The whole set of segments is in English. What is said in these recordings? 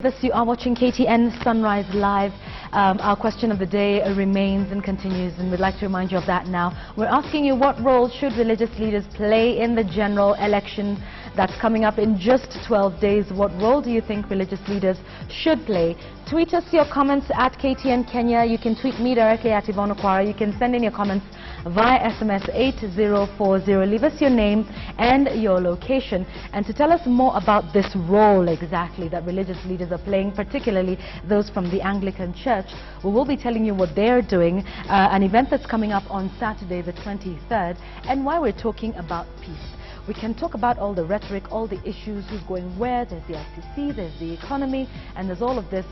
This you are watching KTN Sunrise Live. Our question of the day remains and continues, and we'd like to remind you of that now. We're asking you, what role should religious leaders play in the general election that's coming up in just 12 days? What role do you think religious leaders should play? Tweet us your comments at KTN Kenya. You can tweet me directly at Yvonne Okwara. You can send in your comments via SMS 8040. Leave us your name and your location. And to tell us more about this role exactly that religious leaders are playing, particularly those from the Anglican Church, we will be telling you what they're doing, an event that's coming up on Saturday the 23rd, and why we're talking about peace. We can talk about all the rhetoric, all the issues, who's going where. There's the ICC, there's the economy, and there's all of this.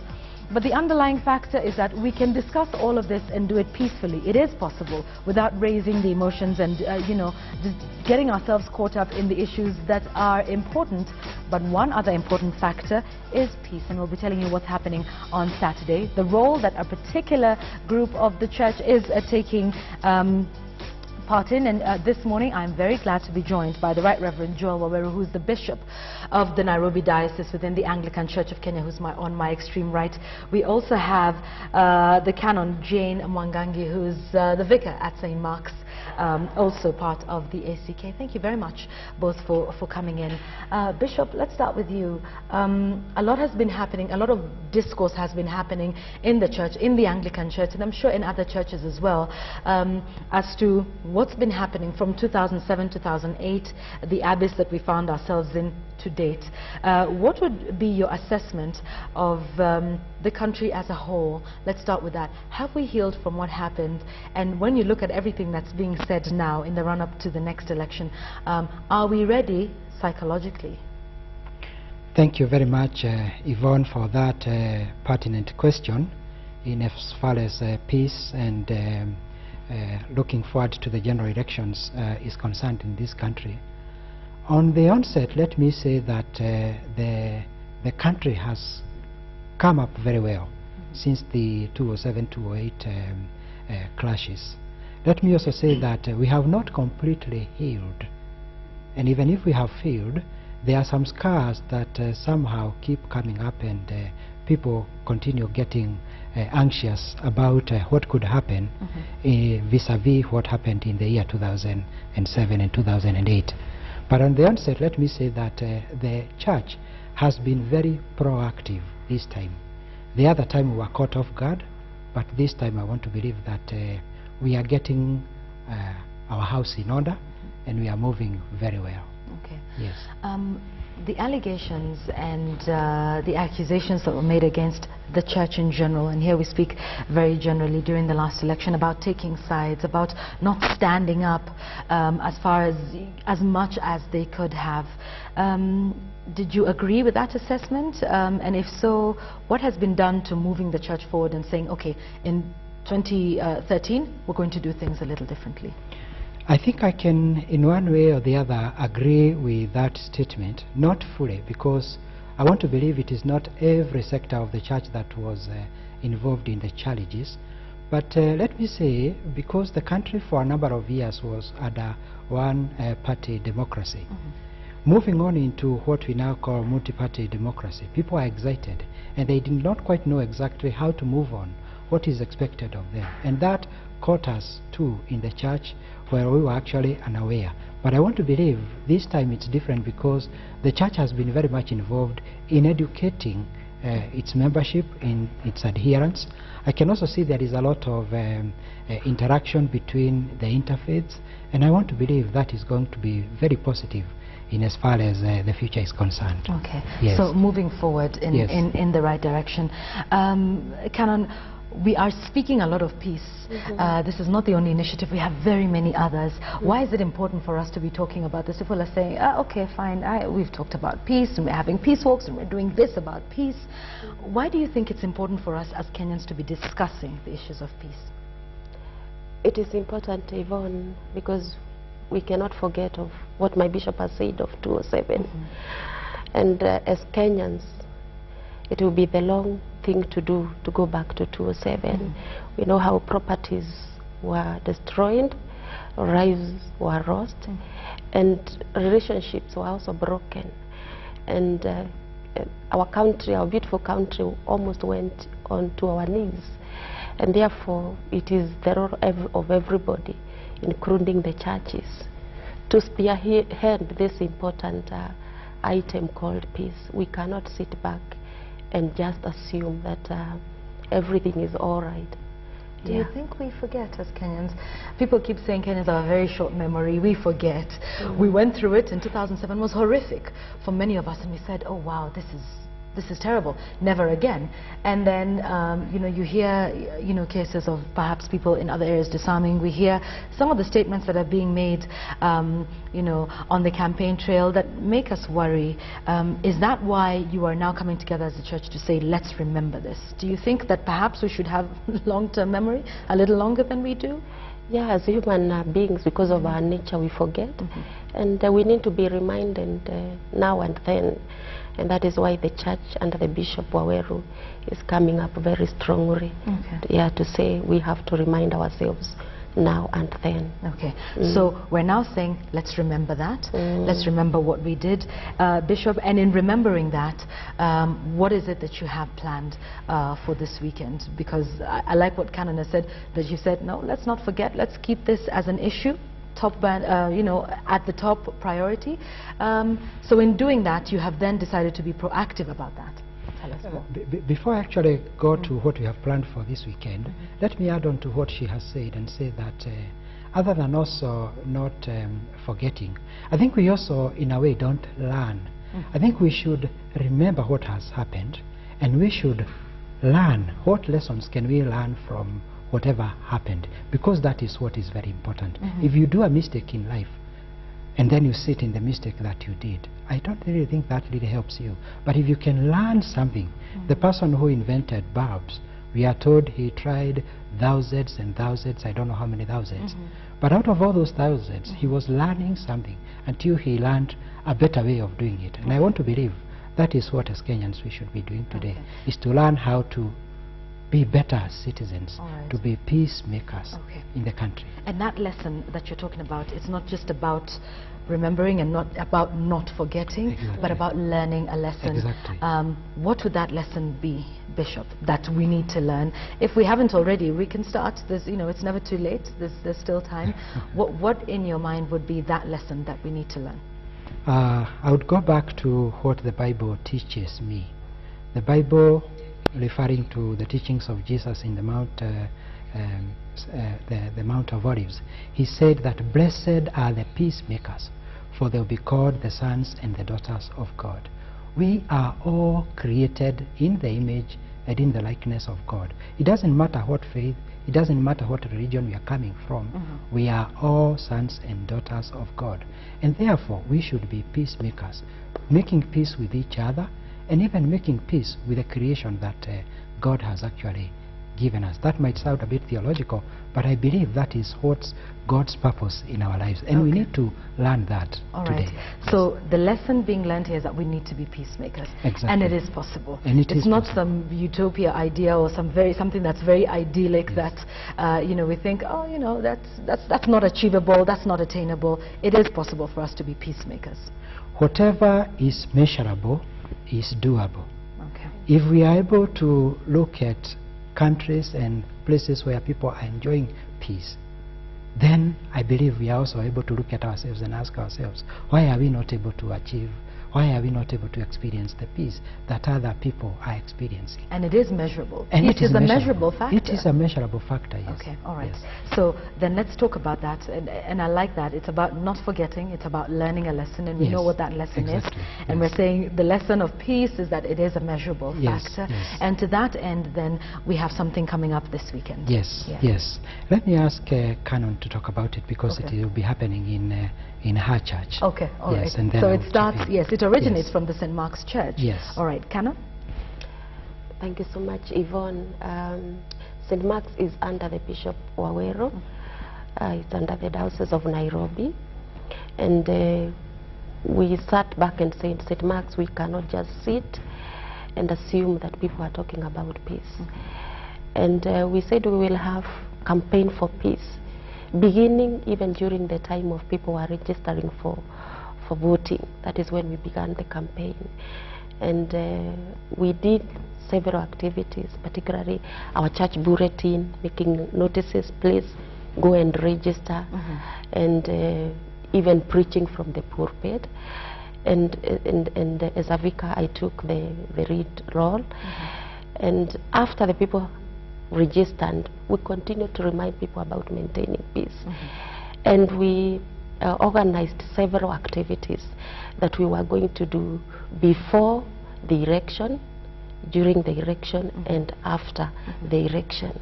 But the underlying factor is that we can discuss all of this and do it peacefully. It is possible without raising the emotions and, just getting ourselves caught up in the issues that are important. But one other important factor is peace, and we'll be telling you what's happening on Saturday. The role that a particular group of the church is taking part in, and this morning I'm very glad to be joined by the Right Reverend John Waweru, who's the Bishop of the Nairobi Diocese within the Anglican Church of Kenya, who's on my extreme right. We also have the Canon Jane Mwangangi, who's the Vicar at St. Mark's, also part of the ACK. Thank you very much both for coming in. Bishop, let's start with you. A lot has been happening, a lot of discourse has been happening in the church, in the Anglican Church, and I'm sure in other churches as well, as to what's been happening from 2007, 2008, the abyss that we found ourselves in to date. What would be your assessment of the country as a whole? Let's start with that. Have we healed from what happened? And when you look at everything that's being said now in the run-up to the next election, are we ready psychologically? Thank you very much, Yvonne, for that pertinent question in as far as peace and looking forward to the general elections is concerned in this country. On the onset, let me say that the country has come up very well since the 2007-2008 clashes. Let me also say that we have not completely healed, and even if we have healed, there are some scars that somehow keep coming up, and people continue getting anxious about what could happen vis-a-vis what happened in the year 2007 and 2008. But on the onset, let me say that the church has been very proactive this time. The other time we were caught off guard, but this time I want to believe that we are getting our house in order, and we are moving very well. Okay. Yes. The allegations and the accusations that were made against the church in general, and here we speak very generally during the last election, about taking sides, about not standing up as much as they could have. Did you agree with that assessment? And if so, what has been done to moving the church forward and saying, okay, in 2013 we're going to do things a little differently? I think I can, in one way or the other, agree with that statement, not fully, because I want to believe it is not every sector of the church that was involved in the challenges. But let me say, because the country for a number of years was under one-party democracy, moving on into what we now call multi-party democracy, people are excited, and they did not quite know exactly how to move on, what is expected of them. And that caught us too in the church, where we were actually unaware. But I want to believe this time it's different, because the church has been very much involved in educating its membership, in its adherents. I can also see there is a lot of interaction between the interfaiths, and I want to believe that is going to be very positive in as far as the future is concerned. Okay. Yes. So moving forward in the right direction. Canon, we are speaking a lot of peace. This is not the only initiative. We have very many others. Why is it important for us to be talking about this? People are saying, okay, fine, we've talked about peace, and we're having peace walks, and we're doing this about peace. Why do you think it's important for us as Kenyans to be discussing the issues of peace? It is important, Yvonne, because we cannot forget of what my bishop has said of 2007. And as Kenyans, it will be the long thing to do to go back to 2007. We know how properties were destroyed, lives were lost, and relationships were also broken. And our country, our beautiful country, almost went onto our knees. And therefore, it is the role of everybody, including the churches, to spearhead this important item called peace. We cannot sit back and just assume that everything is all right. Do you think we forget as Kenyans? People keep saying Kenyans have a very short memory. We forget. We went through it in 2007. It was horrific for many of us, and we said, oh wow, this is terrible, never again. And then you know, you hear cases of perhaps people in other areas disarming. We hear some of the statements that are being made you know, on the campaign trail that make us worry. Is that why you are now coming together as a church to say, let's remember this? Do you think that perhaps we should have long-term memory, a little longer than we do? Yeah, as human beings, because of our nature, we forget. And we need to be reminded now and then. And that is why the church under the Bishop Waweru is coming up very strongly, yeah, to say we have to remind ourselves now and then. Okay, so we're now saying, let's remember that. Let's remember what we did. Bishop, and in remembering that, what is it that you have planned for this weekend? Because I like what Canon has said, that you said, no, let's not forget, let's keep this as an issue. You know, at the top priority. So in doing that, you have then decided to be proactive about that. Tell us more. Before I actually go to what we have planned for this weekend, let me add on to what she has said and say that other than also not forgetting, I think we also in a way don't learn. I think we should remember what has happened, and we should learn what lessons can we learn from whatever happened, because that is what is very important. If you do a mistake in life and then you sit in the mistake that you did, I don't really think that really helps you. But if you can learn something, the person who invented bulbs, we are told he tried thousands and thousands, I don't know how many thousands, but out of all those thousands he was learning something until he learned a better way of doing it. And I want to believe that is what as Kenyans we should be doing today, is to learn how to be better citizens, to be peacemakers in the country. And that lesson that you're talking about, it's not just about remembering and not about not forgetting, but about learning a lesson. What would that lesson be, Bishop, that we need to learn? If we haven't already, we can start. There's, you know, it's never too late. There's still time. What in your mind would be that lesson that we need to learn? I would go back to what the Bible teaches me. The Bible, referring to the teachings of Jesus in the Mount of Olives, he said that blessed are the peacemakers, for they will be called the sons and the daughters of God. We are all created in the image and in the likeness of God. It doesn't matter what faith, it doesn't matter what religion we are coming from. We are all sons and daughters of God, and therefore we should be peacemakers, making peace with each other, and even making peace with the creation that God has actually given us. That might sound a bit theological, but I believe that is what's God's purpose in our lives, and we need to learn that today. So the lesson being learned here is that we need to be peacemakers, and it is possible. And it's not some utopia idea or something that's very idyllic that you know, we think, oh, you know, that's not achievable, that's not attainable. It is possible for us to be peacemakers. Whatever is measurable is doable. If we are able to look at countries and places where people are enjoying peace, then I believe we are also able to look at ourselves and ask ourselves, why are we not able to achieve, why are we not able to experience the peace that other people are experiencing? And it is measurable. And it is a measurable factor. It is a measurable factor, yes. Okay, all right. Yes. So then let's talk about that, and I like that. It's about not forgetting, it's about learning a lesson, and we know what that lesson is. And we're saying the lesson of peace is that it is a measurable factor. And to that end, then, we have something coming up this weekend. Yes. Let me ask Canon to talk about it, because it will be happening in her church. Okay, all right. And then so it starts, it originates from the St. Mark's Church. Yes. All right, Canon? Thank you so much, Yvonne. St. Mark's is under the Bishop Waweru. It's under the Diocese of Nairobi. And we sat back and said, St. Mark's, we cannot just sit and assume that people are talking about peace. And we said we will have campaign for peace, beginning even during the time of people were registering for voting. That is when we began the campaign. And we did several activities, particularly our church bulletin, making notices, please go and register, and even preaching from the pulpit. And as a vicar, I took the lead role. And after the people registered, we continued to remind people about maintaining peace. And we organized several activities that we were going to do before the election, during the election, and after the election.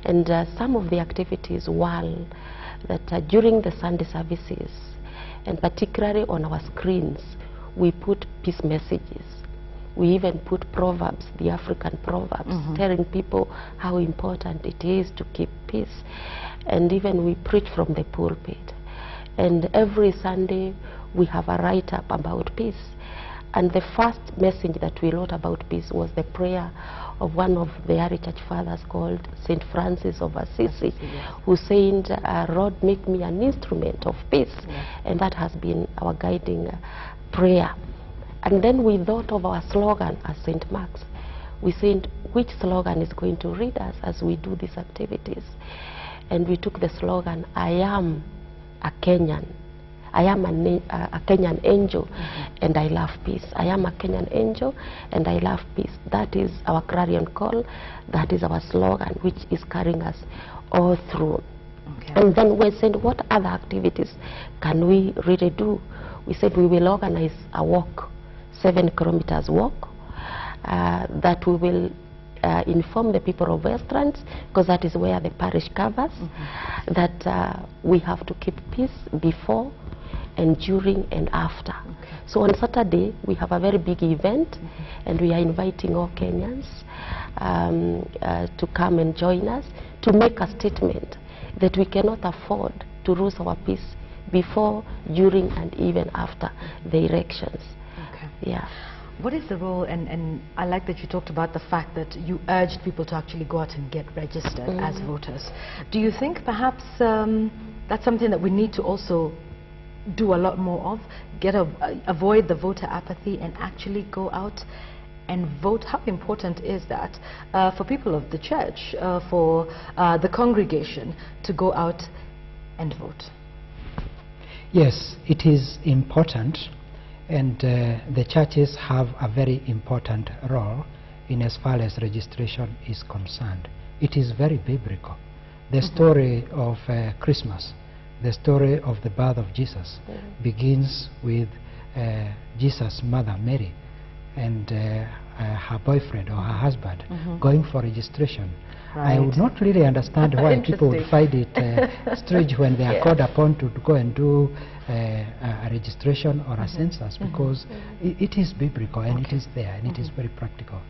And some of the activities were that during the Sunday services, and particularly on our screens, we put peace messages. We even put proverbs, the African proverbs, telling people how important it is to keep peace. And even we preach from the pulpit. And every Sunday we have a write-up about peace. And the first message that we wrote about peace was the prayer of one of the early church fathers called St. Francis of Assisi, who said, Lord, make me an instrument of peace. And that has been our guiding prayer. And then we thought of our slogan as St. Mark's. We said, which slogan is going to lead us as we do these activities? And we took the slogan, I am a Kenyan. I am a Kenyan angel, and I love peace. I am a Kenyan angel, and I love peace. That is our clarion call. That is our slogan, which is carrying us all through. And then we said, what other activities can we really do? We said we will organize a walk, 7 kilometers walk, that we will inform the people of Westlands, because that is where the parish covers, that we have to keep peace before and during and after. So on Saturday we have a very big event, and we are inviting all Kenyans to come and join us to make a statement that we cannot afford to lose our peace before, during, and even after the elections. What is the role, and I like that you talked about the fact that you urged people to actually go out and get registered as voters. Do you think perhaps that's something that we need to also do a lot more of, avoid the voter apathy and actually go out and vote? How important is that for people of the church, for the congregation to go out and vote? Yes, it is important, and the churches have a very important role in as far as registration is concerned. It is very biblical. The story of Christmas, the story of the birth of Jesus, begins with Jesus' mother Mary and her boyfriend or her husband going for registration. I would not really understand why people would find it strange when they are called upon to go and do a registration or a census, because it is biblical and it is there and it is very practical.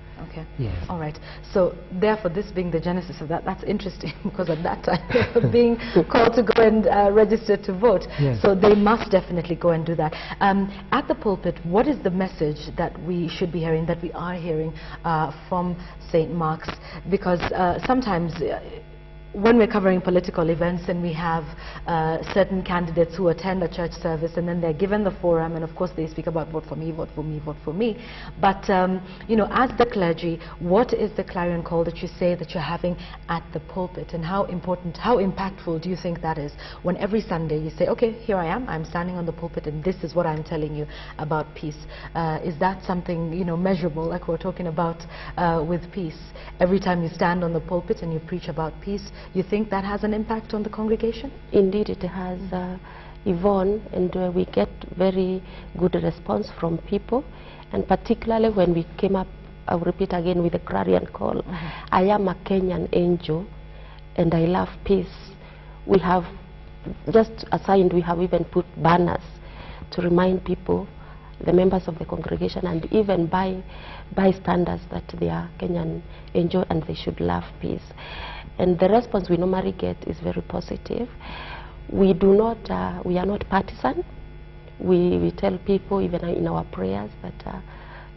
Yes. All right. So therefore, this being the genesis of that, that's interesting, because at that time being called to go and register to vote. So they must definitely go and do that. At the pulpit, what is the message that we should be hearing, that we are hearing from St. Mark's? Because sometimes when we're covering political events and we have certain candidates who attend a church service, and then they're given the forum, and of course they speak about vote for me, vote for me, vote for me. But you know, as the clergy, what is the clarion call that you say that you're having at the pulpit, and how important, how impactful do you think that is, when every Sunday you say, okay, here I am, I'm standing on the pulpit and this is what I'm telling you about peace? Is that something, you know, measurable, like we're talking about with peace? Every time you stand on the pulpit and you preach about peace, you think that has an impact on the congregation? Indeed it has, Yvonne, and we get very good response from people, and particularly when we came up, I'll repeat again, with the clarion call, I am a Kenyan angel and I love peace. We have just assigned, we have even put banners to remind people, the members of the congregation and even bystanders, that they are Kenyan angel and they should love peace. And the response we normally get is very positive. We do not, we are not partisan. We tell people, even in our prayers, that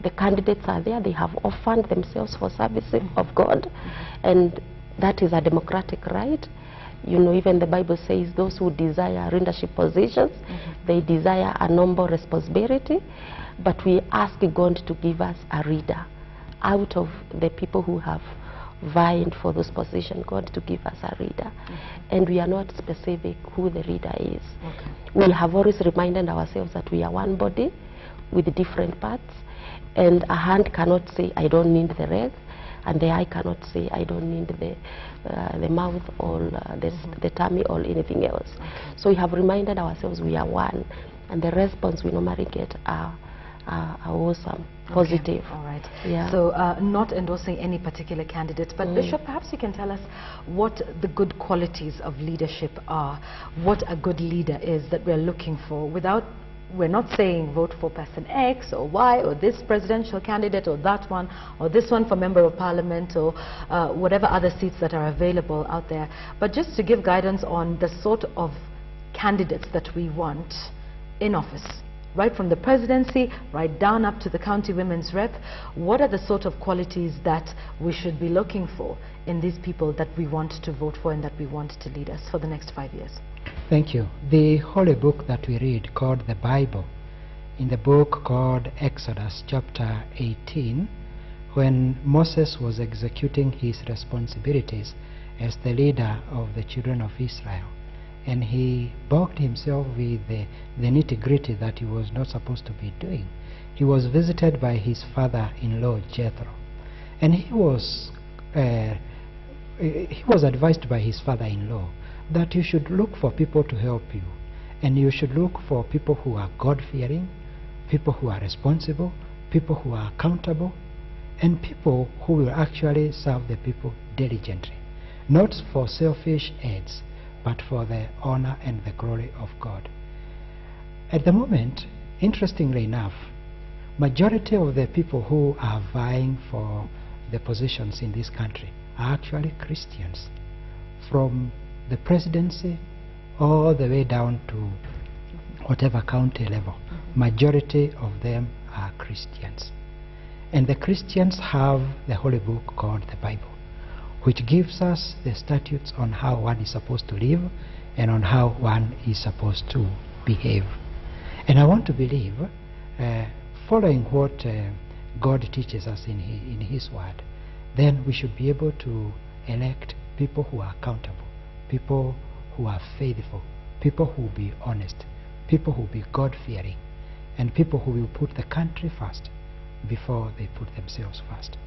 the candidates are there, they have offered themselves for service of God, and that is a democratic right. You know, even the Bible says those who desire leadership positions, they desire a noble responsibility, but we ask God to give us a leader out of the people who have vying for those positions, God to give us a leader. And we are not specific who the leader is. We have always reminded ourselves that we are one body with different parts, and a hand cannot say, I don't need the leg, and the eye cannot say, I don't need the mouth or the tummy or anything else. So we have reminded ourselves we are one, and the response we normally get are awesome, positive. All right. Yeah. So not endorsing any particular candidate, but Bishop, perhaps you can tell us what the good qualities of leadership are, what a good leader is that we're looking for, without, we're not saying vote for person X or Y or this presidential candidate or that one or this one for member of parliament or whatever other seats that are available out there, but just to give guidance on the sort of candidates that we want in office, right from the presidency right down up to the county women's rep. What are the sort of qualities that we should be looking for in these people that we want to vote for and that we want to lead us for the next 5 years? Thank you. The holy book that we read, called the Bible, in the book called Exodus chapter 18, when Moses was executing his responsibilities as the leader of the children of Israel, and he bogged himself with the nitty-gritty that he was not supposed to be doing, he was visited by his father-in-law Jethro, and he was advised by his father-in-law that you should look for people to help you, and you should look for people who are God-fearing, people who are responsible, people who are accountable, and people who will actually serve the people diligently, not for selfish ends, but for the honor and the glory of God. At the moment, interestingly enough, majority of the people who are vying for the positions in this country are actually Christians, from the presidency all the way down to whatever county level. Majority of them are Christians, and the Christians have the holy book called the Bible, which gives us the statutes on how one is supposed to live and on how one is supposed to behave. And I want to believe, following what God teaches us in his word, then we should be able to elect people who are accountable, people who are faithful, people who will be honest, people who will be God-fearing, and people who will put the country first before they put themselves first.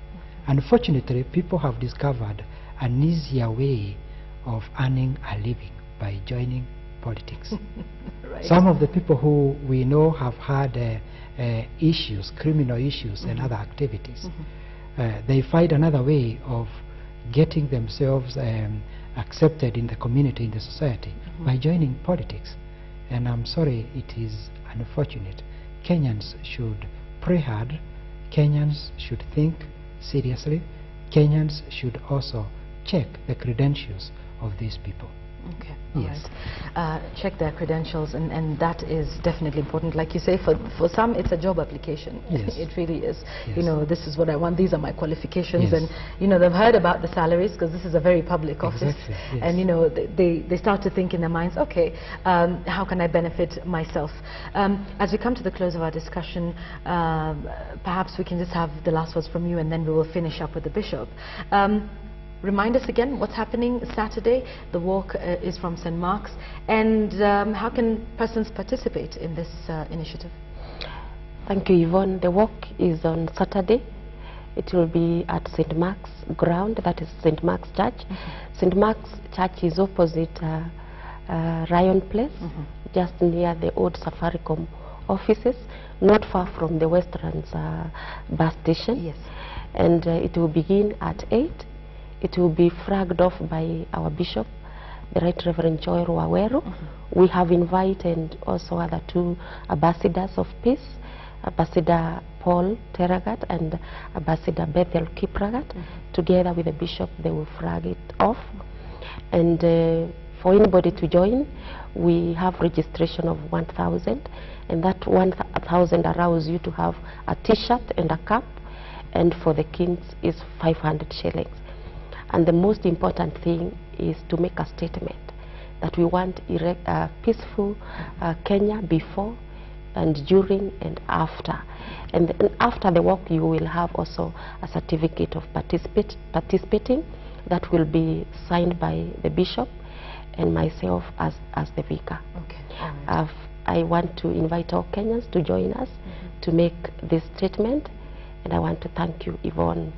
Unfortunately, people have discovered an easier way of earning a living by joining politics. Right. Some of the people who we know have had issues, criminal issues and other activities, they find another way of getting themselves accepted in the community, in the society, by joining politics. And I'm sorry, it is unfortunate. Kenyans should pray hard. Kenyans should think seriously. Kenyans should also check the credentials of these people. Okay. Yes. Right. Check their credentials, and that is definitely important. Like you say, for some it's a job application. Yes. It really is. Yes. You know, this is what I want, these are my qualifications, Yes. and you know, they've heard about the salaries because this is a very public office. Exactly. Yes. And you know, they start to think in their minds, okay, how can I benefit myself? As we come to the close of our discussion, perhaps we can just have the last words from you, and then we will finish up with the Bishop. Remind us again what's happening Saturday. The walk is from St. Mark's, and how can persons participate in this initiative? Thank you, Yvonne. The walk is on Saturday. It will be at St. Mark's ground, that is St. Mark's Church. St. Mark's Church is opposite Ryan Place, just near the old Safaricom offices, not far from the Westlands bus station. Yes. And it will begin at 8. It will be flagged off by our Bishop, the Right Reverend John Waweru. We have invited also other 2 ambassadors of peace, Ambassador Paul Terragat and Ambassador Bethel Kipragat. Together with the Bishop, they will flag it off. And for anybody to join, we have registration of 1,000, and that 1,000 allows you to have a t-shirt and a cap, and for the kids is 500 shillings. And the most important thing is to make a statement. that we want peaceful Kenya before and during and after. And then after the walk, you will have also a certificate of participating that will be signed by the bishop and myself as the vicar. Okay. All right. I want to invite all Kenyans to join us to make this statement, and I want to thank you, Yvonne,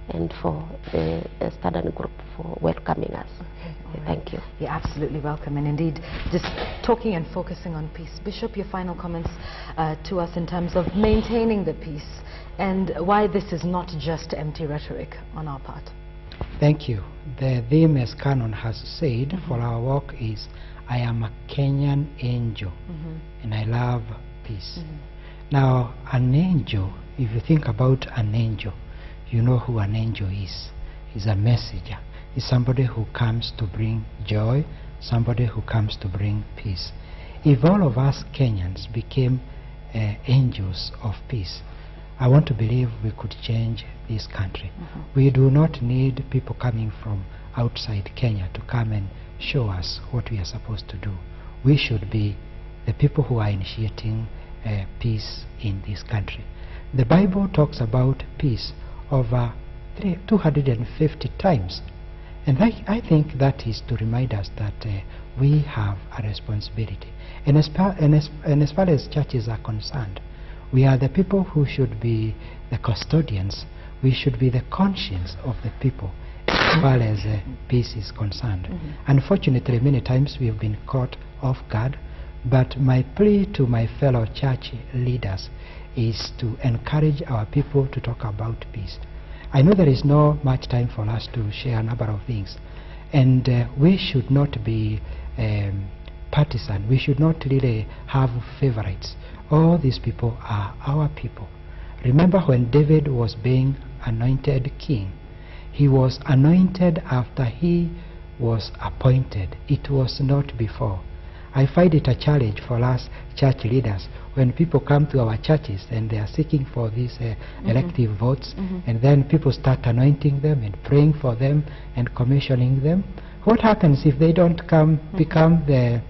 and for the Standard Group for welcoming us. Okay, thank you. You're absolutely welcome, and indeed, just talking and focusing on peace. Bishop, your final comments to us in terms of maintaining the peace and why this is not just empty rhetoric on our part. Thank you. The theme, as Canon has said, for our work is, I am a Kenyan angel, and I love peace. Now, an angel, if you think about an angel, you know who an angel is. He's a messenger. He's somebody who comes to bring joy, somebody who comes to bring peace. If all of us Kenyans became angels of peace, I want to believe we could change this country. We do not need people coming from outside Kenya to come and show us what we are supposed to do. We should be the people who are initiating peace in this country. The Bible talks about peace over 250 times. And I think that is to remind us that we have a responsibility. And as far as churches are concerned, we are the people who should be the custodians. We should be the conscience of the people as far as peace is concerned. Unfortunately, many times we have been caught off guard, but my plea to my fellow church leaders is to encourage our people to talk about peace. I know there is no much time for us to share a number of things, and we should not be partisan. We should not really have favorites. All these people are our people. Remember when David was being anointed king, he was anointed after he was appointed. It was not before. I find it a challenge for us church leaders when people come to our churches and they are seeking for these elective votes, and then people start anointing them and praying for them and commissioning them. What happens if they don't become the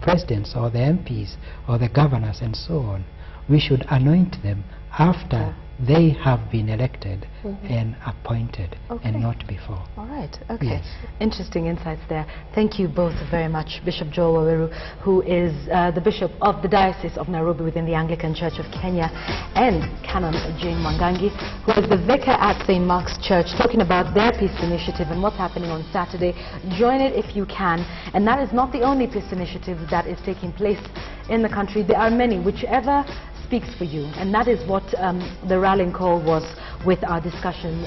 presidents or the MPs or the governors and so on? We should anoint them after they have been elected and appointed, and not before. All right. Okay. Yes. Interesting insights there. Thank you both very much. Bishop John Waweru, who is the Bishop of the Diocese of Nairobi within the Anglican Church of Kenya, and Canon Jane Mwangangi, who is the Vicar at St. Mark's Church, talking about their peace initiative and what's happening on Saturday. Join it if you can. And that is not the only peace initiative that is taking place in the country. There are many, whichever speaks for you, and that is what the rallying call was with our discussion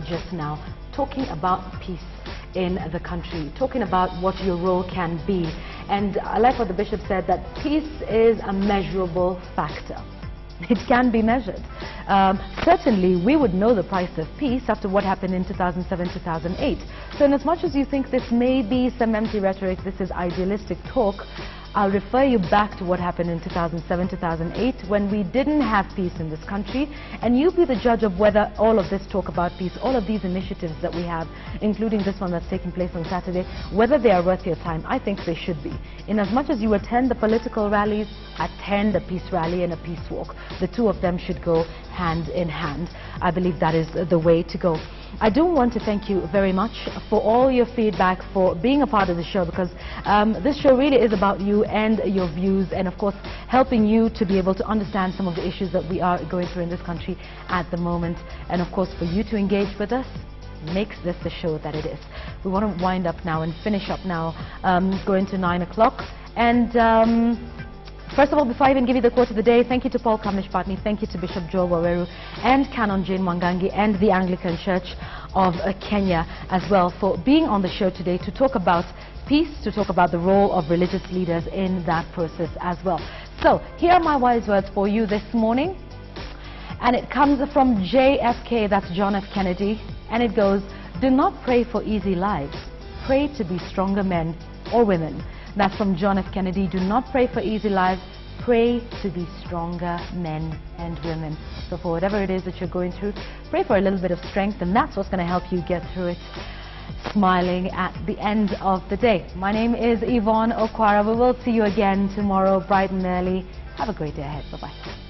just now, talking about peace in the country, talking about what your role can be. And I like what the Bishop said, that peace is a measurable factor. It can be measured. Certainly we would know the price of peace after what happened in 2007-2008. So in as much as you think this may be some empty rhetoric, this is idealistic talk, I'll refer you back to what happened in 2007-2008 when we didn't have peace in this country, and you be the judge of whether all of this talk about peace, all of these initiatives that we have, including this one that's taking place on Saturday, whether they are worth your time. I think they should be. In as much as you attend the political rallies, attend a peace rally and a peace walk. The two of them should go hand in hand. I believe that is the way to go. I do want to thank you very much for all your feedback, for being a part of the show, because this show really is about you and your views, and of course helping you to be able to understand some of the issues that we are going through in this country at the moment, and of course for you to engage with us makes this the show that it is. We want to wind up now and finish up now, going to 9 o'clock, and first of all, before I even give you the quote of the day, thank you to Paul Kamnish-Patni, thank you to Bishop John Waweru and Canon Jane Mwangangi and the Anglican Church of Kenya as well for being on the show today to talk about peace, to talk about the role of religious leaders in that process as well. So, here are my wise words for you this morning, and it comes from JFK, that's John F. Kennedy, and it goes, do not pray for easy lives, pray to be stronger men or women. That's from John F. Kennedy. Do not pray for easy lives. Pray to be stronger men and women. So for whatever it is that you're going through, pray for a little bit of strength, and that's what's going to help you get through it. smiling at the end of the day. My name is Yvonne Okwara. We will see you again tomorrow bright and early. Have a great day ahead. Bye-bye.